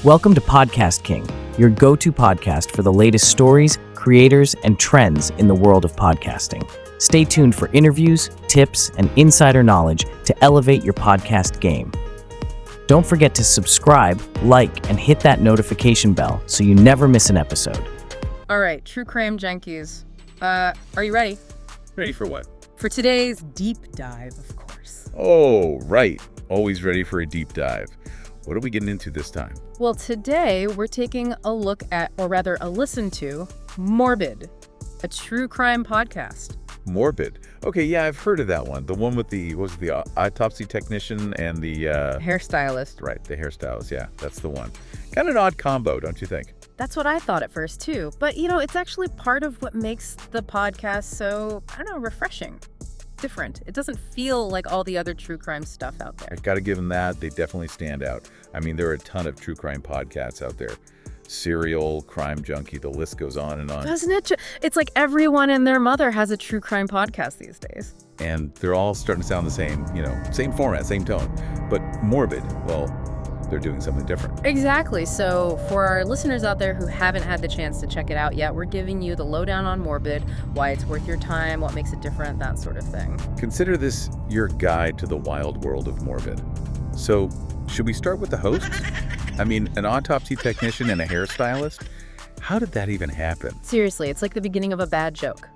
Welcome to Podcast King, your go-to podcast for the latest stories, creators, and trends in the world of podcasting. Stay tuned for interviews, tips, and insider knowledge to elevate your podcast game. Don't forget to subscribe, like, and hit that notification bell so you never miss an episode. All right, true crime junkies. Are you ready? Ready for what? For today's deep dive, of course. Oh, right. Always ready for a deep dive. What are we getting into this time? Well, today we're taking a look at, or rather a listen to, Morbid, a true crime podcast. Morbid. Okay, yeah, I've heard of that one. The one with the, what was it, the autopsy technician and the... Hairstylist. Right, the hairstylist, yeah, that's the one. Kind of an odd combo, don't you think? That's what I thought at first, too. But, it's actually part of what makes the podcast so, refreshing. Different. It doesn't feel like all the other true crime stuff out there. I gotta give them that. They definitely stand out. I mean, there are a ton of true crime podcasts out there. Serial, Crime Junkie, the list goes on and on. Doesn't it? It's like everyone and their mother has a true crime podcast these days. And they're all starting to sound the same, same format, same tone. But Morbid, well, they're doing something different. Exactly. So for our listeners out there who haven't had the chance to check it out yet, we're giving you the lowdown on Morbid, why it's worth your time, what makes it different, that sort of thing. Consider this your guide to the wild world of Morbid. So, should we start with the hosts? I mean, an autopsy technician and a hairstylist? How did that even happen? Seriously, it's like the beginning of a bad joke.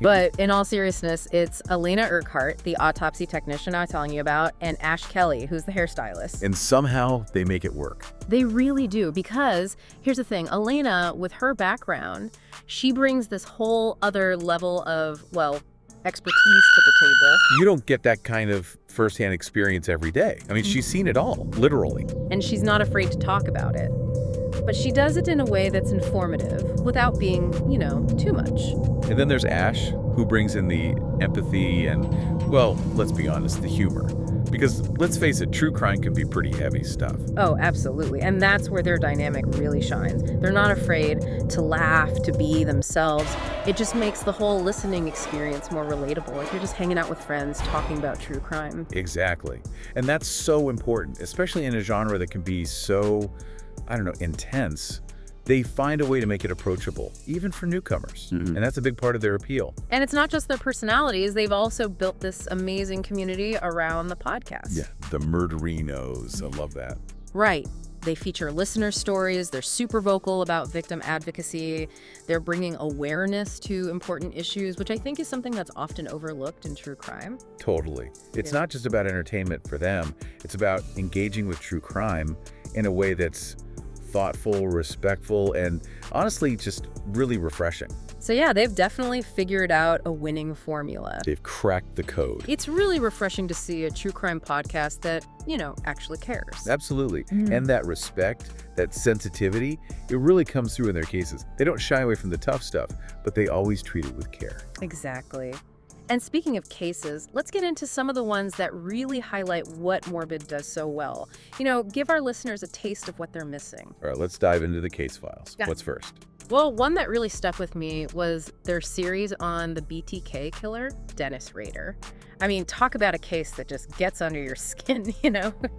But in all seriousness, it's Elena Urquhart, the autopsy technician I was telling you about, and Ash Kelly, who's the hairstylist. And somehow they make it work. They really do, because here's the thing. Elena, with her background, she brings this whole other level of, expertise to the table. You don't get that kind of firsthand experience every day. I mean, she's seen it all, literally. And she's not afraid to talk about it. But she does it in a way that's informative without being, too much. And then there's Ash, who brings in the empathy and, well, let's be honest, the humor. Because let's face it, true crime can be pretty heavy stuff. Oh, absolutely. And that's where their dynamic really shines. They're not afraid to laugh, to be themselves. It just makes the whole listening experience more relatable. Like you're just hanging out with friends talking about true crime. Exactly. And that's so important, especially in a genre that can be so, intense. They find a way to make it approachable, even for newcomers. And that's a big part of their appeal. And it's not just their personalities. They've also built this amazing community around the podcast. Yeah, the murderinos. I love that. Right. They feature listener stories. They're super vocal about victim advocacy. They're bringing awareness to important issues, which I think is something that's often overlooked in true crime. Totally. It's not just about entertainment for them. It's about engaging with true crime in a way that's thoughtful, respectful, and honestly, just really refreshing. So yeah, they've definitely figured out a winning formula. They've cracked the code. It's really refreshing to see a true crime podcast that, actually cares. Absolutely. And that respect, that sensitivity, it really comes through in their cases. They don't shy away from the tough stuff, but they always treat it with care. Exactly. And speaking of cases, let's get into some of the ones that really highlight what Morbid does so well. Give our listeners a taste of what they're missing. All right, let's dive into the case files. Yeah. What's first? Well, one that really stuck with me was their series on the BTK killer, Dennis Rader. I mean, talk about a case that just gets under your skin,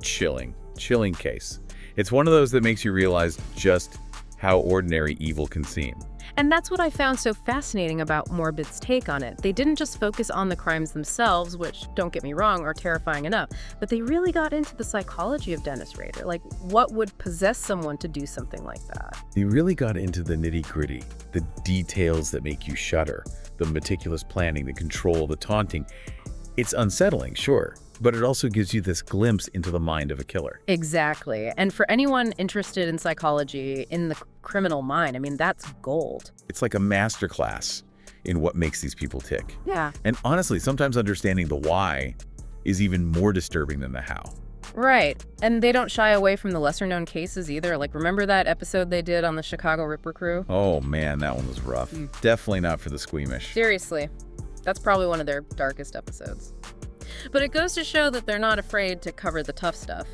Chilling case. It's one of those that makes you realize just how ordinary evil can seem. And that's what I found so fascinating about Morbid's take on it. They didn't just focus on the crimes themselves, which, don't get me wrong, are terrifying enough, but they really got into the psychology of Dennis Rader. Like, what would possess someone to do something like that? They really got into the nitty-gritty, the details that make you shudder, the meticulous planning, the control, the taunting. It's unsettling, sure, but it also gives you this glimpse into the mind of a killer. Exactly. And for anyone interested in psychology, in the criminal mind, that's gold. It's like a masterclass in what makes these people tick. Yeah. And honestly, sometimes understanding the why is even more disturbing than the how. Right. And they don't shy away from the lesser-known cases either. Like, remember that episode they did on the Chicago Ripper Crew? Oh man, that one was rough. Definitely not for the squeamish. Seriously. That's probably one of their darkest episodes. But it goes to show that they're not afraid to cover the tough stuff,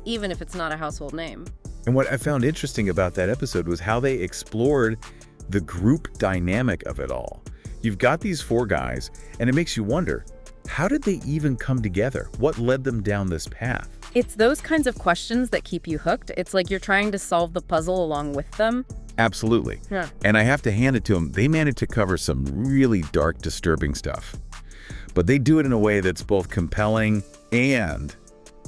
even if it's not a household name. And what I found interesting about that episode was how they explored the group dynamic of it all. You've got these four guys, and it makes you wonder, how did they even come together? What led them down this path? It's those kinds of questions that keep you hooked. It's like you're trying to solve the puzzle along with them. Absolutely. Yeah. And I have to hand it to them. They managed to cover some really dark, disturbing stuff. But they do it in a way that's both compelling and,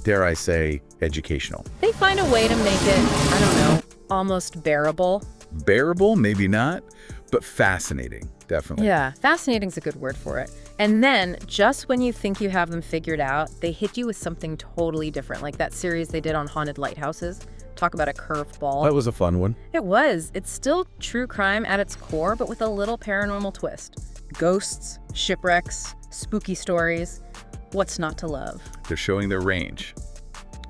dare I say, educational. They find a way to make it, I don't know, almost bearable. Bearable, maybe not, but fascinating, definitely. Yeah, fascinating's a good word for it. And then, just when you think you have them figured out, they hit you with something totally different, like that series they did on haunted lighthouses. Talk about a curveball. That was a fun one. It was. It's still true crime at its core, but with a little paranormal twist. Ghosts, shipwrecks, spooky stories. What's not to love? They're showing their range.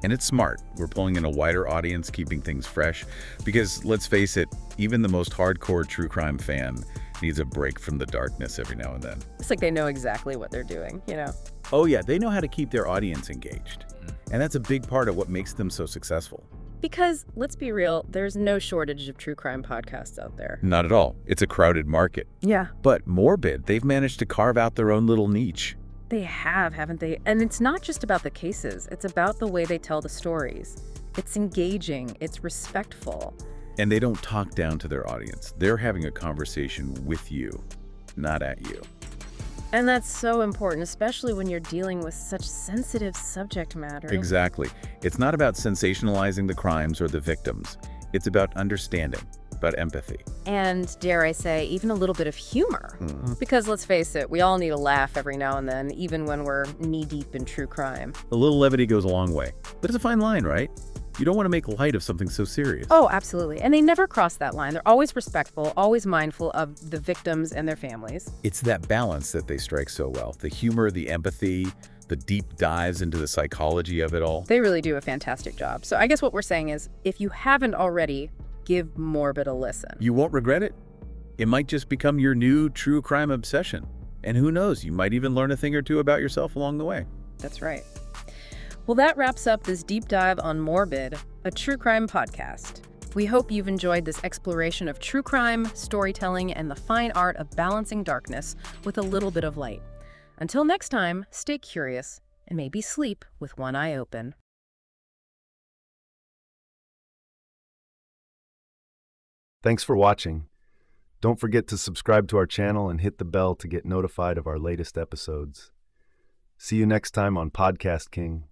And it's smart. We're pulling in a wider audience, keeping things fresh. Because, let's face it, even the most hardcore true crime fan needs a break from the darkness every now and then. It's like they know exactly what they're doing, you know? Oh yeah, they know how to keep their audience engaged. And that's a big part of what makes them so successful. Because, let's be real, there's no shortage of true crime podcasts out there. Not at all. It's a crowded market. Yeah. But Morbid, they've managed to carve out their own little niche. They have, haven't they? And it's not just about the cases. It's about the way they tell the stories. It's engaging. It's respectful. And they don't talk down to their audience. They're having a conversation with you, not at you. And that's so important, especially when you're dealing with such sensitive subject matter. Exactly. It's not about sensationalizing the crimes or the victims. It's about understanding, about empathy. And, dare I say, even a little bit of humor. Because let's face it, we all need a laugh every now and then, even when we're knee-deep in true crime. A little levity goes a long way. But it's a fine line, right? You don't want to make light of something so serious. Oh, absolutely. And they never cross that line. They're always respectful, always mindful of the victims and their families. It's that balance that they strike so well. The humor, the empathy, the deep dives into the psychology of it all. They really do a fantastic job. So I guess what we're saying is, if you haven't already, give Morbid a listen. You won't regret it. It might just become your new true crime obsession. And who knows, you might even learn a thing or two about yourself along the way. That's right. Well, that wraps up this deep dive on Morbid, a true crime podcast. We hope you've enjoyed this exploration of true crime, storytelling, and the fine art of balancing darkness with a little bit of light. Until next time, stay curious and maybe sleep with one eye open. Thanks for watching. Don't forget to subscribe to our channel and hit the bell to get notified of our latest episodes. See you next time on Podcast King.